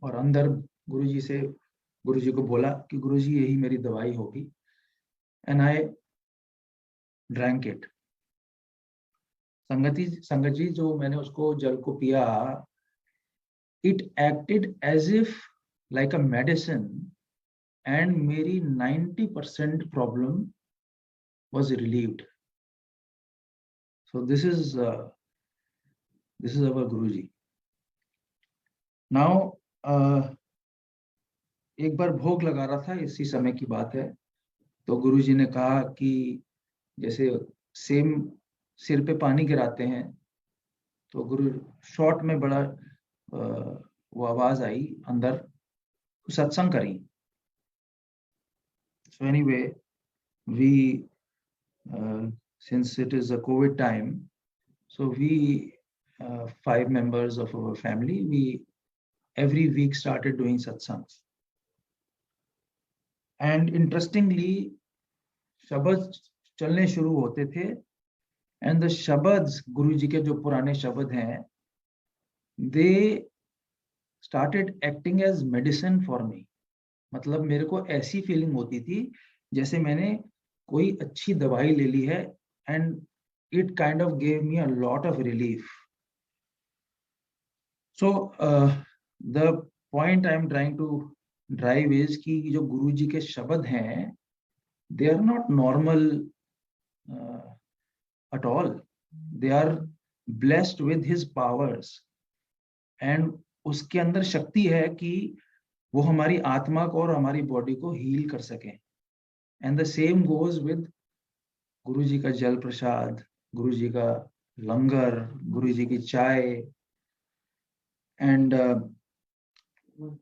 और अंदर गुरुजी को बोला कि गुरुजी यही मेरी दवाई होगी, एंड आई ड्रैंक इट। संगत जी, जो मैंने उसको जल को पिया, it acted as if like a medicine, and मेरी 90% problem was relieved. So this is our Guruji. Now एक बार भोग लगा रहा था, इसी समय की बात है, तो गुरुजी ने कहा कि जैसे सेम सिर पे पानी गिराते हैं, तो गुरु शॉर्ट में बड़ा वो आवाज आई अंदर, सत्संग करी। So anyway, we since it is a COVID time, so we 5 members of our family, we every week started doing satsangs. And interestingly, शब्द चलने शुरू होते थे, and the शब्द, गुरु जी के जो पुराने शब्द हैं, they started acting as medicine for me. मतलब मेरे को ऐसी फीलिंग होती थी जैसे मैंने कोई अच्छी दवाई ले ली है, and it kind of gave me a lot of relief. So the point I am trying to drive is कि जो गुरु जी के शब्द हैं, they are not normal at all. They are blessed with his powers, and उसके अंदर शक्ति है कि वो हमारी आत्मा को और हमारी बॉडी को हील कर सकें. And the same goes with गुरु जी का जल प्रसाद, गुरु जी का लंगर, गुरु जी की चाय, and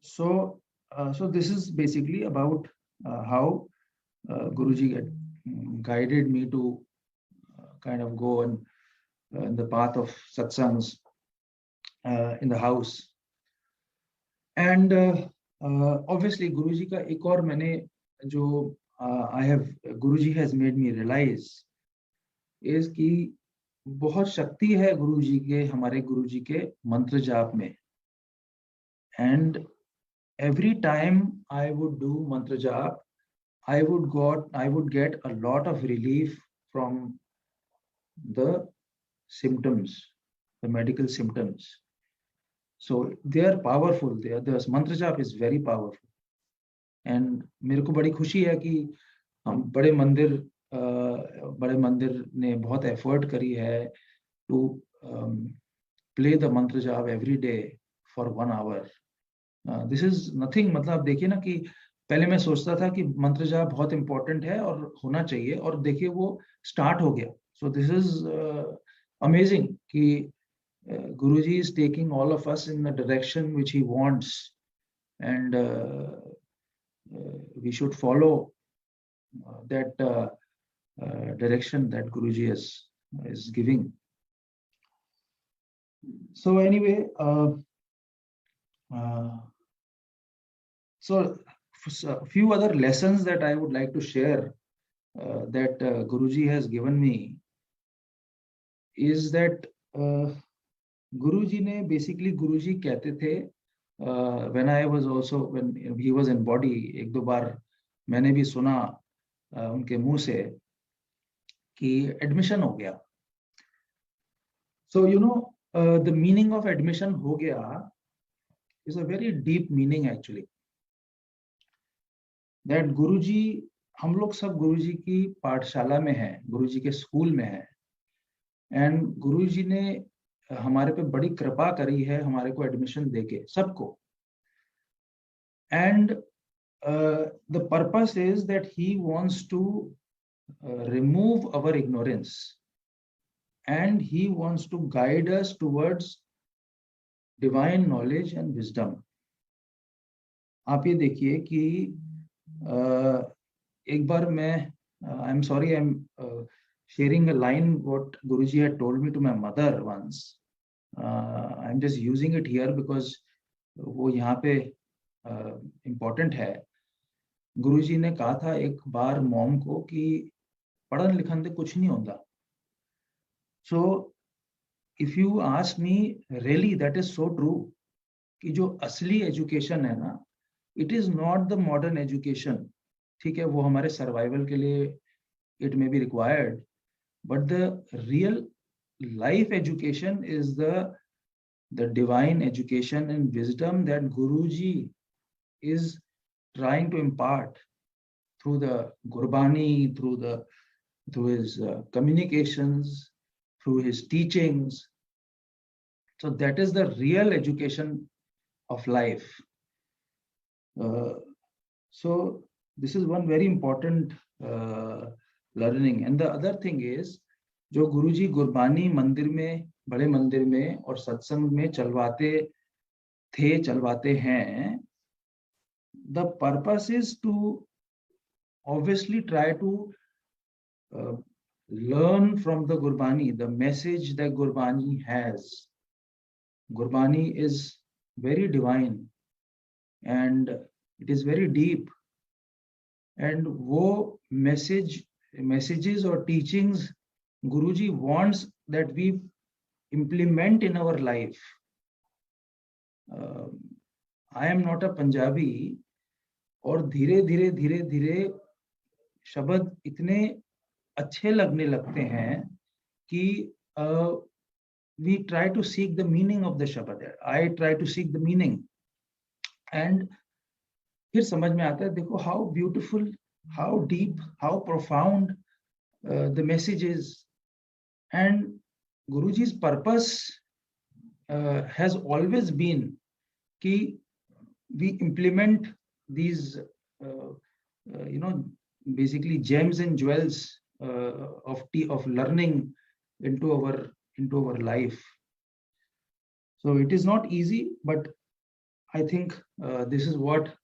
so this is basically about how Guruji had guided me to kind of go on the path of satsangs in the house. And obviously Guruji ka ek aur maine jo Guruji has made me realize is कि बहुत शक्ति है गुरुजी के, हमारे गुरुजी के मंत्र जाप में. And every time I would do mantra jap, I would get a lot of relief from the symptoms, the medical symptoms. So they are powerful. The mantra jap is very powerful. And मेरे को बड़ी खुशी है कि हम बड़े मंदिर ने बहुत एफर्ट करी है to play the mantra jap every day for 1 hour. This is nothing, मतलब देखिए ना कि पहले मैं सोचता था कि मंत्र जाप बहुत इंपॉर्टेंट है और होना चाहिए, और देखिए वो स्टार्ट हो गया. So this is amazing कि Guruji is taking all of us in the direction which he wants, and we should follow that direction that Guruji is giving. So anyway, so a few other lessons that I would like to share that Guruji has given me is that Guruji ne basically Guruji कहते थे, when he was in body, एक दो बार मैंने भी सुना उनके मुंह से कि एडमिशन हो गया. So the meaning of admission हो गया is a very deep meaning actually. That Guruji हम लोग सब गुरुजी की पाठशाला में हैं, गुरुजी के स्कूल में हैं, एंड गुरुजी ने हमारे पे बड़ी कृपा करी है हमारे को एडमिशन देके सबको. And the purpose is that he wants to remove our ignorance and he wants to guide us towards divine knowledge and wisdom. आप ये देखिए कि एक बार मैं I am sorry, I am sharing a line what Guruji had told me to my mother once. I'm just using it here because वो यहाँ पे important है. गुरुजी ने कहा था एक बार मॉम को कि पढ़न लिखन से कुछ नहीं होता. So if you ask me, really that is so true कि जो असली एजुकेशन है ना, it is not the modern education. ठीक है, वो हमारे सर्वाइवल के लिए it may be required, but the real life education is the divine education and wisdom that Guruji is trying to impart through the Gurbani, through his communications, through his teachings. So that is the real education of life. So this is one very important learning. And the other thing is, जो गुरुजी गुरबानी मंदिर में, बड़े मंदिर में और सत्संग में चलवाते हैं, the purpose is to obviously try to learn from the Gurbani, the message that Gurbani has. Gurbani is very divine and it is very deep. And वो messages or teachings Guruji wants that we implement in our life. I am not a Punjabi, और धीरे धीरे शब्द इतने अच्छे लगने लगते हैं कि we try to seek the meaning of the shabad. I try to seek the meaning, and फिर समझ में आता है, देखो how beautiful, how deep, how profound the message is. And Guruji's purpose has always been कि we implement these basically gems and jewels of learning into our life. So it is not easy, but I think this is what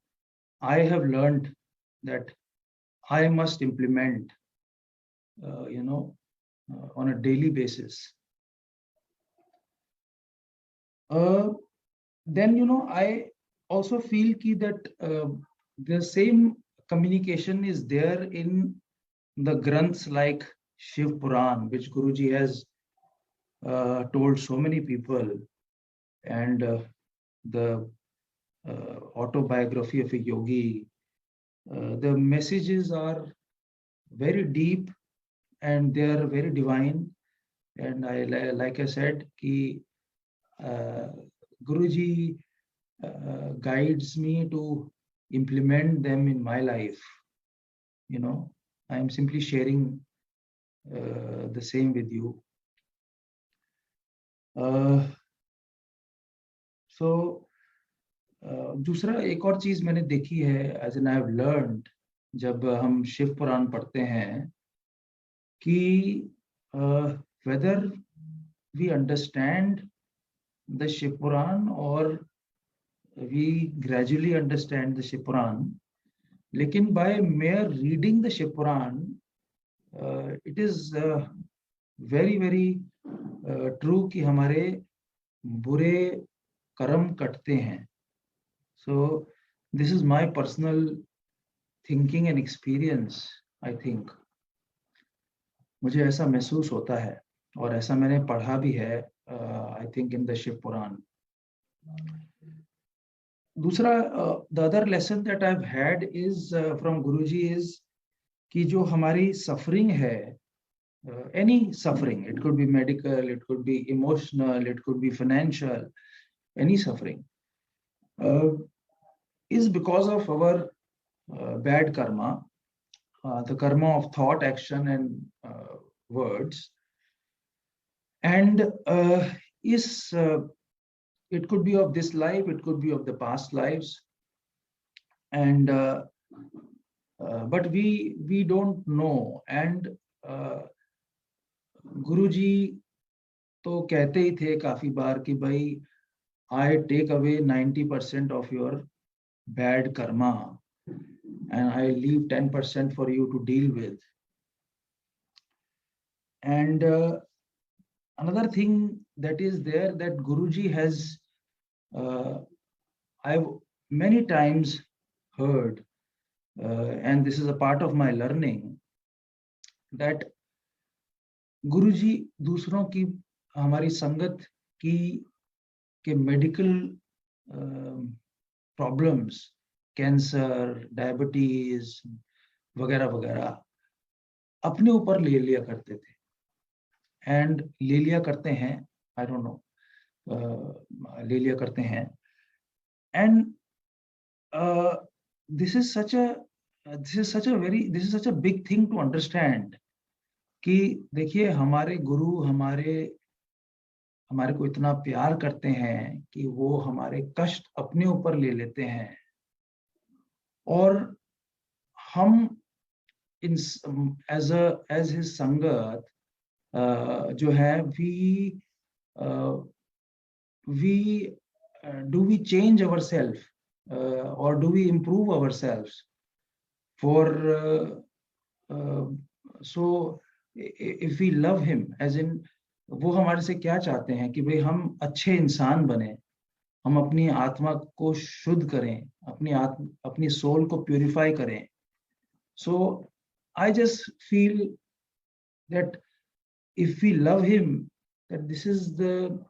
I have learned, that I must implement on a daily basis. Then I also feel that the same communication is there in the granths like Shiv Puran, which Guruji has told so many people, and the autobiography of a yogi. The messages are very deep and they are very divine. And like I said, कि Guruji guides me to implement them in my life. I am simply sharing the same with you. So दूसरा एक और चीज मैंने देखी है, as in I have learned, जब हम शिव पुराण पढ़ते हैं, कि whether we understand the Shiv Puran or we gradually understand the Shiv Puran, लेकिन by mere reading the Shiv Puran, it is very very true कि हमारे बुरे कर्म कटते हैं. So this is my personal thinking and experience. I think मुझे ऐसा महसूस होता है और ऐसा मैंने पढ़ा भी है, I think in the Shiv Puran. दूसरा, the other lesson that I've had is from Guruji is कि जो हमारी suffering है, any suffering, it could be medical, it could be emotional, it could be financial, any suffering, is because of our bad karma, the karma of thought, action, and words. And it could be of this life, it could be of the past lives, and but we don't know. And गुरुजी तो कहते ही थे काफी बार कि भाई I take away 90% of your bad karma and I leave 10% for you to deal with. And another thing that is there, that Guruji has, I've many times heard, and this is a part of my learning, that गुरुजी दूसरों की, हमारी संगत की के medical problems, cancer, diabetes वगैरह वगैरह अपने ऊपर ले लिया करते थे, एंड ले लिया करते हैं, आई डोंट नो, ले लिया करते हैं. And this is such a big thing to understand कि देखिए हमारे गुरु हमारे को इतना प्यार करते हैं कि वो हमारे कष्ट अपने ऊपर ले लेते हैं, और हम इन एज हिज संगत जो है, we do we change ourselves or do we improve ourselves for so if we love him, as in वो हमारे से क्या चाहते हैं कि भाई हम अच्छे इंसान बने, हम अपनी आत्मा को शुद्ध करें, अपनी सोल को प्यूरिफाई करें. So I just feel that if we love him, that this is the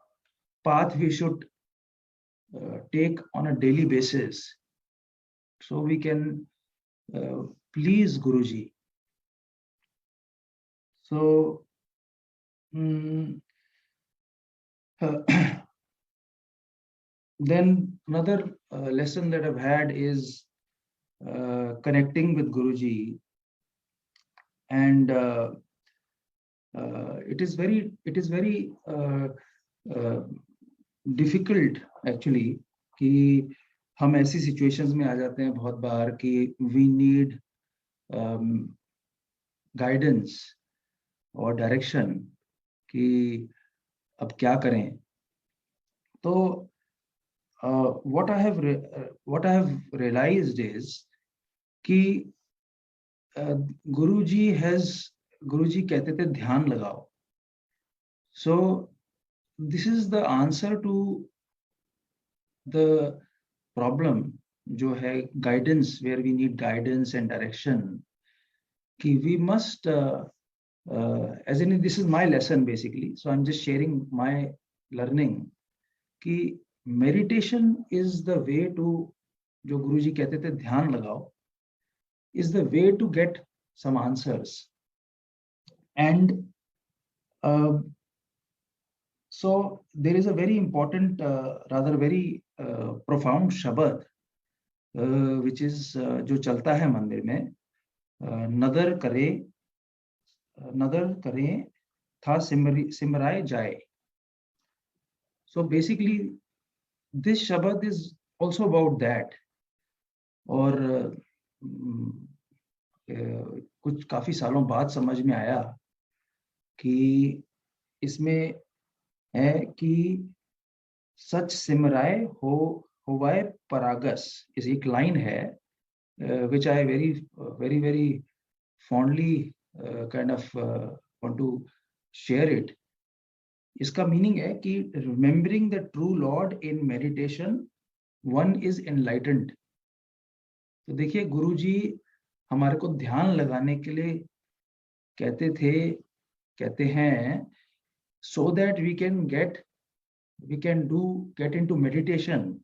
path we should take on a daily basis, so we can please Guruji. So then another lesson that I've had is connecting with Guruji, and it is very difficult actually कि हम ऐसी situations में आ जाते हैं बहुत बार कि we need guidance or direction कि अब क्या करें. तो what I have realized is कि गुरुजी कहते थे ध्यान लगाओ. So this is the answer to the problem जो है guidance, where we need guidance and direction, कि we must as in this is my lesson basically, so I'm just sharing my learning कि meditation is the way to, जो गुरुजी कहते थे ध्यान लगाओ, is the way to get some answers. And so there is a very important, rather very profound shabad which is जो चलता है मंदिर में, नदर करे था सिमराए जाए. So basically this shabad is also about that. और कुछ काफी सालों बाद समझ में आया कि इसमें है कि सच सिमराए होवाए परागस, इस एक लाइन है which I very fondly kind of want to share it. इसका मीनिंग है कि remembering the true Lord in meditation one is enlightened. तो देखिए गुरुजी हमारे को ध्यान लगाने के लिए कहते हैं, so that we can get into meditation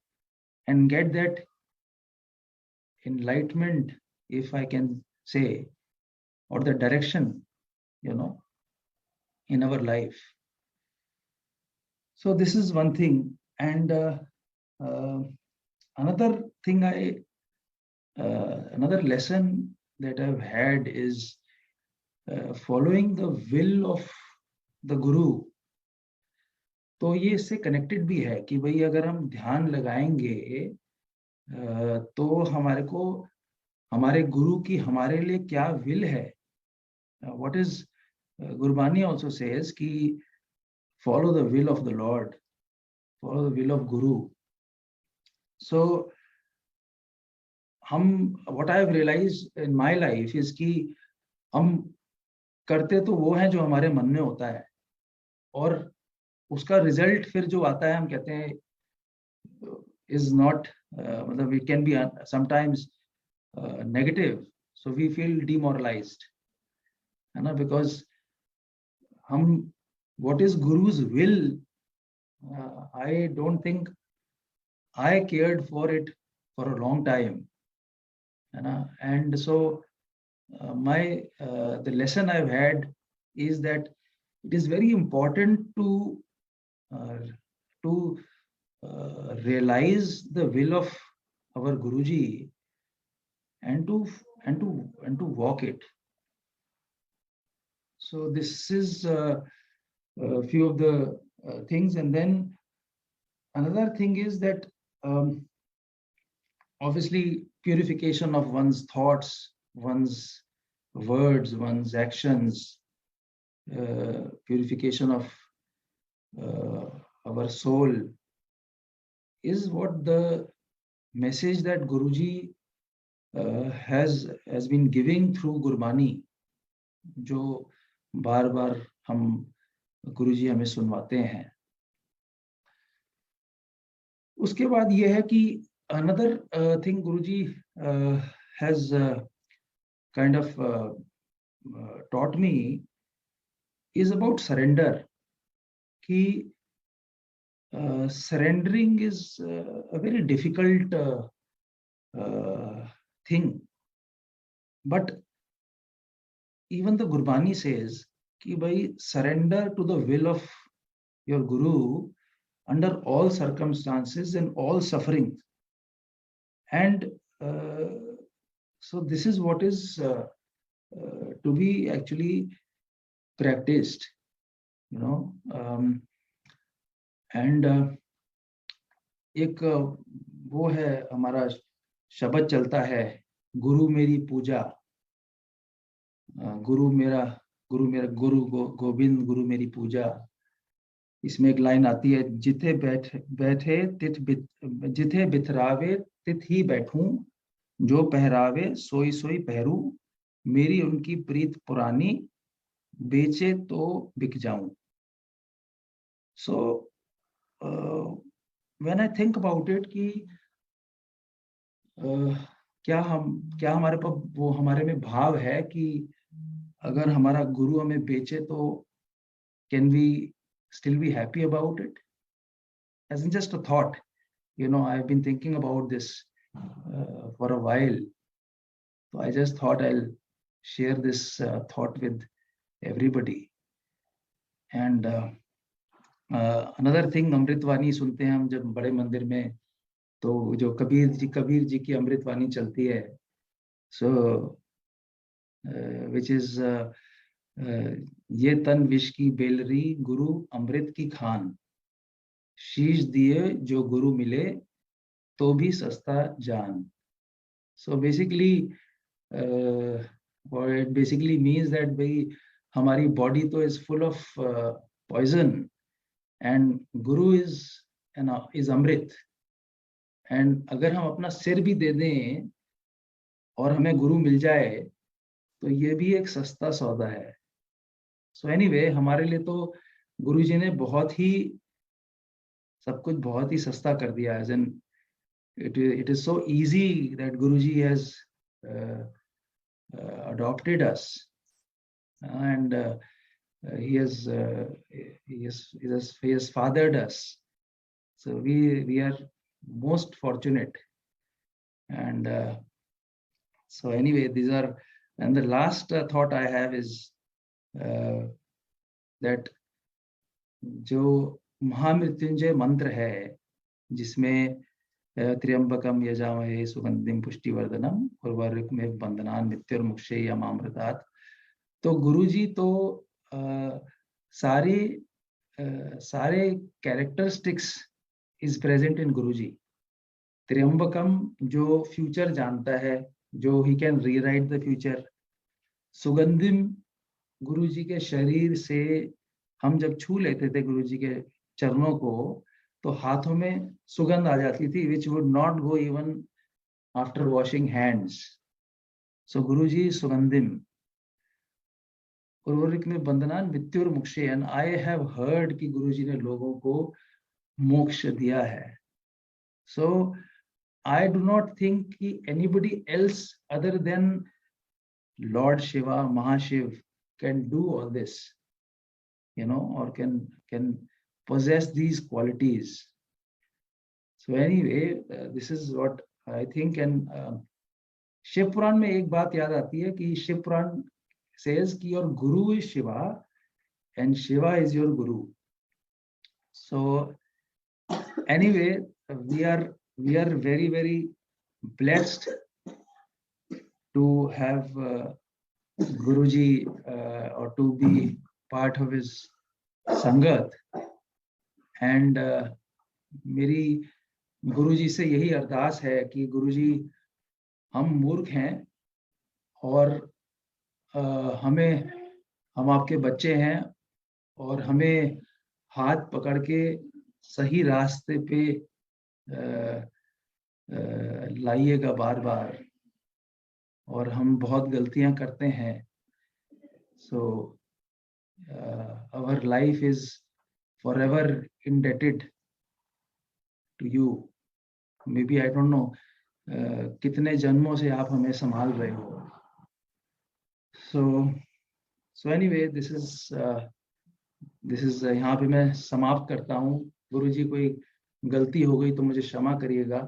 and get that enlightenment, if I can say, or the direction, in our life. So this is one thing. And another thing another lesson that I've had is following the will of the Guru. तो ये इससे connected भी है कि भाई अगर हम ध्यान लगाएंगे तो हमारे को हमारे गुरु की हमारे लिए क्या विल है. What is Gurbani also says कि follow the will of the Lord, follow the will of Guru. So हम what I have realized in my life is कि हम करते तो वो हैं जो हमारे मन में होता है, और उसका रिजल्ट फिर जो आता है हम कहते हैं is not मतलब it can be sometimes negative, so we feel demoralized, है ना, because हम what is Guru's will, I don't think I cared for it for a long time, है ना. And so the lesson I've had is that it is very important to realize the will of our Guruji and to walk it. So this is a few of the things. And then another thing is that obviously purification of one's thoughts, one's words, one's actions, purification of our soul is what the message that Guruji has been giving through Gurbani, जो बार बार हम गुरुजी हमें सुनवाते हैं. उसके बाद ये है कि another thing Guruji has kind of taught me is about surrender. कि surrendering is a very difficult thing, but even the Gurbani says कि भाई surrender to the will of your Guru under all circumstances and all suffering. And so this is what is to be actually practiced, you know. And एक वो है हमारा शब्द चलता है, गुरु मेरी पूजा, गुरु मेरा गुरु गोविंद गुरु मेरी पूजा. इसमें एक लाइन आती है, जिथे बैठे जिथे बिथरावे तिथ ही बैठूं, जो पहरावे सोई सोई पहरू, मेरी उनकी प्रीत पुरानी, बेचे तो बिक जाऊं. So when I think about it कि क्या हमारे पास वो हमारे में भाव है कि अगर हमारा गुरु हमें बेचे तो can we still be happy about it? As in just a thought, you know, I've been thinking about this for a while. So I just thought I'll share this thought with everybody. And another thing, अमृतवाणी सुनते हैं हम जब बड़े मंदिर में, तो जो कबीर जी की अमृतवाणी चलती है, so which is ये तन विष की बेलरी, गुरु अमृत की खान, शीश दिए जो गुरु मिले, तो भी सस्ता जान. So basically what it basically means that भाई हमारी body तो is full of poison and Guru is Amrit. And अगर हम अपना सिर भी दे दें और हमें गुरु मिल जाए तो ये भी एक सस्ता सौदा है. So anyway, हमारे लिए तो गुरु जी ने बहुत ही सब कुछ बहुत ही सस्ता कर दिया. As in it is so easy that Guruji has adopted us, and he has fathered us. So we are most fortunate. And so anyway, these are, and the last thought I have is that जो महामृत्युंजय मंत्र है, जिसमें त्र्यंबकम यजामहे सुगंधिम पुष्टिवर्धनम उर्वारुकमिव बंधनान् मृत्युर्मुक्षेयमामृतात्। तो गुरुजी तो सारे सारे characteristics is present in Guruji. त्र्यंबकम जो फ्यूचर जानता है, जो ही कैन रीराइट द फ्यूचर। सुगंधिम, गुरुजी के शरीर से हम जब छू लेते थे गुरुजी के चरणों को तो हाथों में सुगंध आ जाती थी, which would not go even after washing hands. So Guruji सुगंधिम। उर्वरिक में बंधनान मृत्युर मुक्षेयन। आई हैव हर्ड कि गुरुजी ने लोगों को मोक्ष दिया है। सो आई डू नॉट थिंक कि anybody else other than Lord Shiva, Mahashiv can do all this, you know, or can possess these qualities. So anyway, this is what I think. And Shiva Purana में एक बात याद आती है कि शिव पुराण says कि your guru is Shiva and Shiva is your guru. So anyway, we are very, very blessed to have Guruji or to be part of his Sangat. And मेरी गुरुजी से यही अरदास है कि गुरुजी हम मूर्ख हैं और हम आपके बच्चे हैं और हमें हाथ पकड़ के सही रास्ते पे लाइएगा बार बार, और हम बहुत गलतियां करते हैं। So our life is forever indebted to you. Maybe I don't know कितने जन्मों से आप हमें संभाल रहे हो। सो एनीवे, दिस इज यहाँ पे मैं समाप्त करता हूँ। गुरुजी कोई गलती हो गई तो मुझे क्षमा करिएगा।